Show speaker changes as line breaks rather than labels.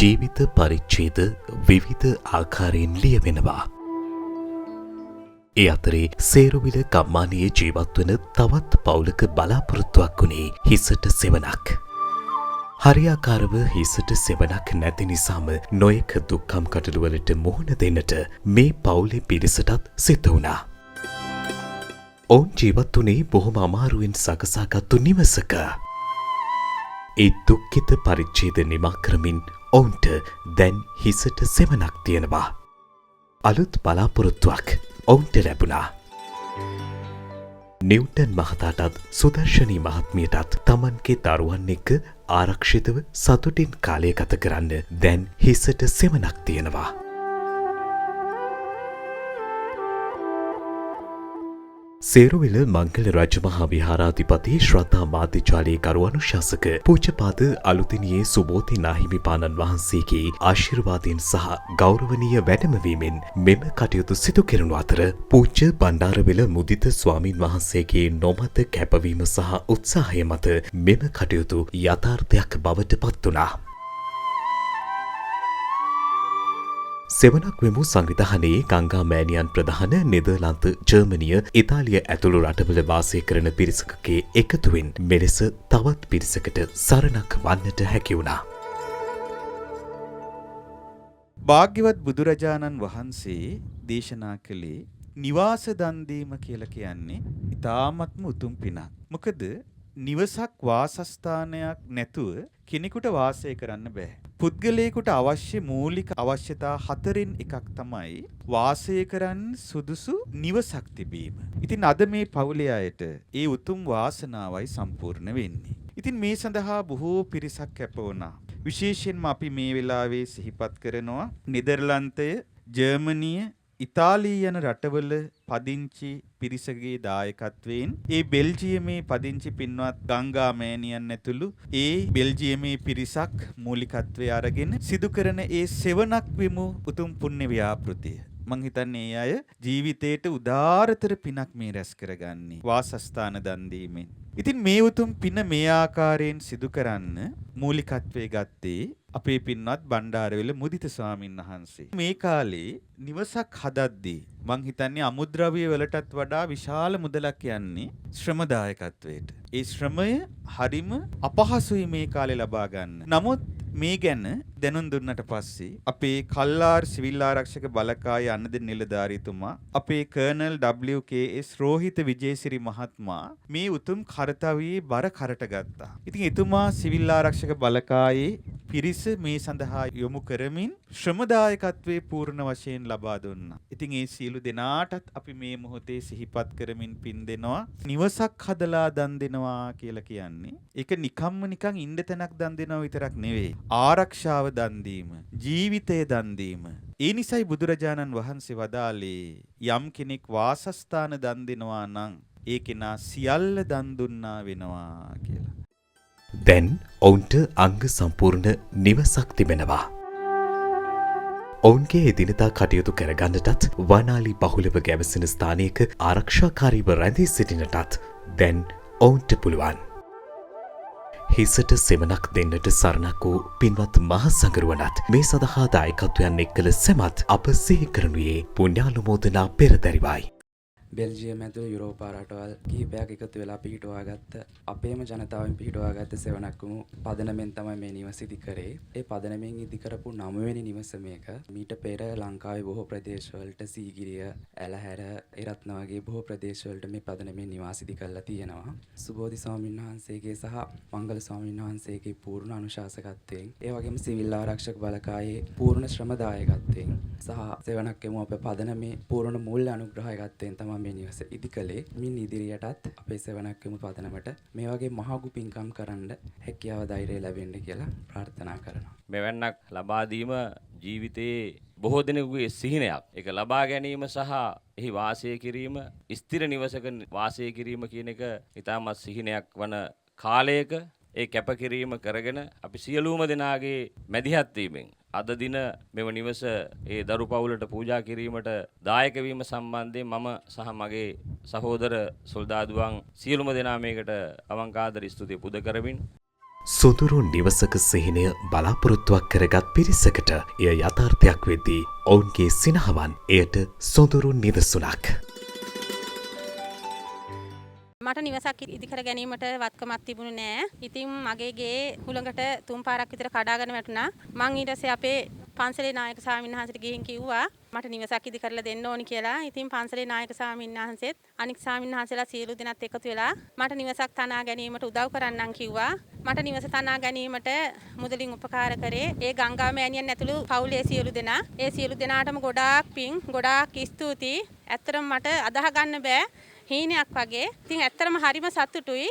ජීවිත පරිච්ඡේද විවිධ ආකාරයෙන් ලියවෙනවා. ඒ අතරේ සේරුවිල ගම්මානයේ ජීවත් වන තවත් පවුලක බලාපොරොත්තුවක් වුණේ හිසට සෙවණක්. හරියාකාරව හිසට සෙවණක් නැති නිසාම නොයෙක් දුක්ඛම් කටළුවලට මුහුණ දෙන්නට මේ පවුලේ පිරිසටත් සිදු වුණා. ඔවුන් ජීවත් වුණේ බොහොම අමාරුවෙන් සකසාගත්තු නිවසක. ඒ දුක්ඛිත පරිච්ඡේද නිමා කරමින් ඔවුන්ට දැන් හිසට සෙවණක් තියෙනවා. අලුත් බලාපොරොත්තුවක් ඔවුන්ට ලැබුණා. නිව්ටන් මහතාටත් සුදර්ශනී මහත්මියටත් තමන්ගේ දරුවන් එක්ක ආරක්ෂිතව සතුටින් කාලය ගත කරන්න දැන් හිසට සෙවණක් තියෙනවා. සේරුවිල මංගල රජමහා විහාරාධිපති ශ්‍රද්ධා මාධ්‍යජාලයේ කරු අනුශාසක පූජ්‍යපාද අලුතිනියේ සුබෝධි නාහිමිපාණන් වහන්සේගේ ආශිර්වාදයෙන් සහ ගෞරවනීය වැඩමවීමෙන් මෙම කටයුතු සිදු කෙරුණු අතර පූජ්‍ය බණ්ඩාරවිල මුදිත ස්වාමින් වහන්සේගේ නොමත කැපවීම සහ උත්සාහය මත මෙම කටයුතු යථාර්ථයක් බවට පත් වුණා. සෙවණක් වෙමු සංවිධානයේ ගංගා මෑණියන් ප්‍රධාන නෙදර්ලන්ත ජර්මනිය ඉතාලිය ඇතුළු රටවල වාසය කරන පිරිසකගේ එකතුවෙන් මෙලෙස තවත් පිරිසකට සරණක් වන්නට හැකි වුණා.
භාග්‍යවත් බුදුරජාණන් වහන්සේ දේශනා කළේ නිවාස දන් දීම කියලා කියන්නේ ඊ타ත්ම උතුම් පිනක්. මොකද නිවසක් වාසස්ථානයක් නැතුව කෙනෙකුට වාසය කරන්න බෑ. පුද්ගලයෙකුට අවශ්‍ය මූලික අවශ්‍යතා හතරෙන් එකක් තමයි වාසය කරන්න සුදුසු නිවසක් තිබීම. ඉතින් අද මේ පවුලේ අයට ඒ උතුම් වාසනාවයි සම්පූර්ණ වෙන්නේ. ඉතින් මේ සඳහා බොහෝ පිරිසක් කැප වුණා. විශේෂයෙන්ම අපි මේ වෙලාවේ සිහිපත් කරනවා නෙදර්ලන්තය, ජර්මනිය, ඉතාලිය යන රටවල පදිංචි පිරිසගේ දායකත්වයෙන් ඒ බෙල්ජියමේ පදිංචි පින්වත් ගංගා මෑණියන් ඇතුළු ඒ බෙල්ජියමේ පිරිසක් මූලිකත්වයේ අරගෙන සිදු කරන ඒ සෙවණක් වෙමු උතුම් පුණ්‍ය ව්‍යාපෘතිය. මං හිතන්නේ ඒ අය ජීවිතේට උදාාරතර පිනක් මේ රැස් කරගන්නේ වාසස්ථාන දන් දීමෙන්. ඉතින් මේ උතුම් පින මේ ආකාරයෙන් සිදු කරන්න මූලිකත්වයේ ගත්තේ අපේ පින්වත් බණ්ඩාරවිල මුදිත ස්වාමීන් වහන්සේ. මේ කාලේ නිවසක් හදද්දී මං හිතන්නේ අමුද්‍රව්‍ය වලටත් වඩා විශාල මුදලක් යන්නේ ශ්‍රමදායකත්වයට. ඒ ශ්‍රමය හරිම අපහසුයි මේ කාලේ ලබා ගන්න. නමුත් මේ ගැන දැනුම් දුන්නට පස්සේ අපේ කල්ලාර් සිවිල් ආරක්ෂක බලකායේ අන්නද නිලධාරීතුමා අපේ කර්නල් WKS රෝහිත විජේසිරි මහත්මයා මේ උතුම් කාර්යයේ බර කරට ගත්තා. ඉතින් එතුමා සිවිල් ආරක්ෂක බලකායේ පිරිස මේ සඳහා යොමු කරමින් ශ්‍රමදායකත්වයේ පූර්ණ වශයෙන් ලබා දුන්නා. ඉතින් ඒ සියලු දෙනාටත් අපි මේ මොහොතේ සිහිපත් කරමින් පින් දෙනවා. නිවසක් හදලා දන් දෙනවා කියලා කියන්නේ ඒක නිකන් ඉන්න තැනක් දන් දෙනවා විතරක් නෙවෙයි. ආරක්ෂාව දන් දීම, ජීවිතය දන් දීම. ඒ නිසයි බුදුරජාණන් වහන්සේ වදාළේ යම් කෙනෙක් වාසස්ථාන දන් දෙනවා නම් ඒ කෙනා සියල්ල දන් දුන්නා වෙනවා කියලා.
දැන් ඔවුන්ට අංග සම්පූර්ණ නිවසක් තිබෙනවා. ඔවුන්ගේ එදිනදා කටයුතු කරගන්නටත් වනාලි බහුලව ගැවසෙන ස්ථානයක ආරක්ෂාකාරීව රැඳී සිටිනටත් දැන් ඔවුන්ට පුළුවන්. හිසට සෙවණක් දෙන්නට සරණක් වූ පින්වත් මහසඟරුවනත් මේ සඳහා දායකත්වයන් එක්කල සැමත් අප සිහි කරනුයේ පුණ්‍යානුමෝදනා පෙරදැරිවයි.
බෙල්ජියම් ඇතුළු යුරෝපා රටවල් කිහිපයක් එකතු වෙලා පිහිටුවාගත්ත අපේම ජනතාවෙන් පිහිටුවාගත්ත සෙවණක් වුණු පදනමෙන් තමයි මේ නිවස ඉදි කරේ. ඒ පදනමෙන් ඉදි කරපු 9 වෙනි නිවස මේක. මීට පෙර ලංකාවේ බොහෝ ප්‍රදේශවලට සීගිරිය, ඇලහැර, එරත්න වගේ බොහෝ ප්‍රදේශවලට මේ පදනමෙන් නිවාස ඉදි කරලා තියෙනවා. සුබෝධි ස්වාමීන් වහන්සේගේ සහ මංගල ස්වාමීන් වහන්සේගේ පූර්ණ අනුශාසකත්වයෙන්, ඒ වගේම සිවිල් ආරක්ෂක බලකායේ පූර්ණ ශ්‍රමදායකත්වයෙන් සහ සෙවණක් එමු අපේ පදනමේ පූර්ණ මූල්‍ය අනුග්‍රහයකත්වයෙන් තමයි මේ නිවස ඉදි කළේ. මින් ඉදිරියටත් අපේ සෙවණක් එමු පදනමට මේ වගේ මහඟු පින්කම් කරන්න හැකියාව ධෛර්යය ලැබෙන්න කියලා ප්‍රාර්ථනා කරනවා.
මෙවැන්නක් ලබා දීම ජීවිතයේ බොහෝ දෙනෙකුගේ සිහිනයක්. ඒක ලබා ගැනීම සහ එහි වාසය කිරීම, ස්ථිර නිවසක වාසය කිරීම කියන එක ඉතාමත් සිහිනයක් වන කාලයක ඒ කැපකිරීම කරගෙන අපි සියලුම දෙනාගේ මැදිහත් වීමෙන් අද දින මෙව නිවස ඒ දරු පවුලට පූජා කිරීමට දායක වීම සම්බන්ධයෙන් මම සහ මගේ සහෝදර සොල්දාදුවන් සියලුම දෙනා මේකට අවංකාදර ස්තුතිය පුද කරමින්
සොඳුරු නිවසක සිහිනය බලාපොරොත්තුවක් කරගත් පිරිසකට එය යථාර්ථයක් වෙද්දී ඔවුන්ගේ සිනහවන් එයට සොඳුරු නිදසුනක්.
මට නිවසක් ඉදිකර ගැනීමට වත්කමක් තිබුණේ නෑ. ඉතින් මගේ ගේ හුළඟට 3 පාරක් විතර කඩාගෙන වැටුණා. මං ඊට පස්සේ අපේ පන්සලේ නායක ස්වාමීන් වහන්සේට ගිහින් කිව්වා මට නිවසක් ඉදිකරලා දෙන්න ඕනි කියලා. ඉතින් පන්සලේ නායක ස්වාමීන් වහන්සේත් අනික් ස්වාමීන් වහන්සේලා සියලු දෙනාත් එකතු වෙලා මට නිවසක් තනා ගැනීමට උදව් කරන්නම් කිව්වා. මට නිවස තනා ගැනීමට මුදලින් උපකාර කරේ ඒ ගංගා මෑණියන් ඇතුළු පවුලේ සියලු දෙනා. ඒ සියලු දෙනාටම ගොඩාක් පිං ගොඩාක් ස්තුතියි. ඇත්තටම මට අදාහ ගන්න බෑ. හීනයක් වගේ. ඉතින් ඇත්තටම හරිම සතුටුයි.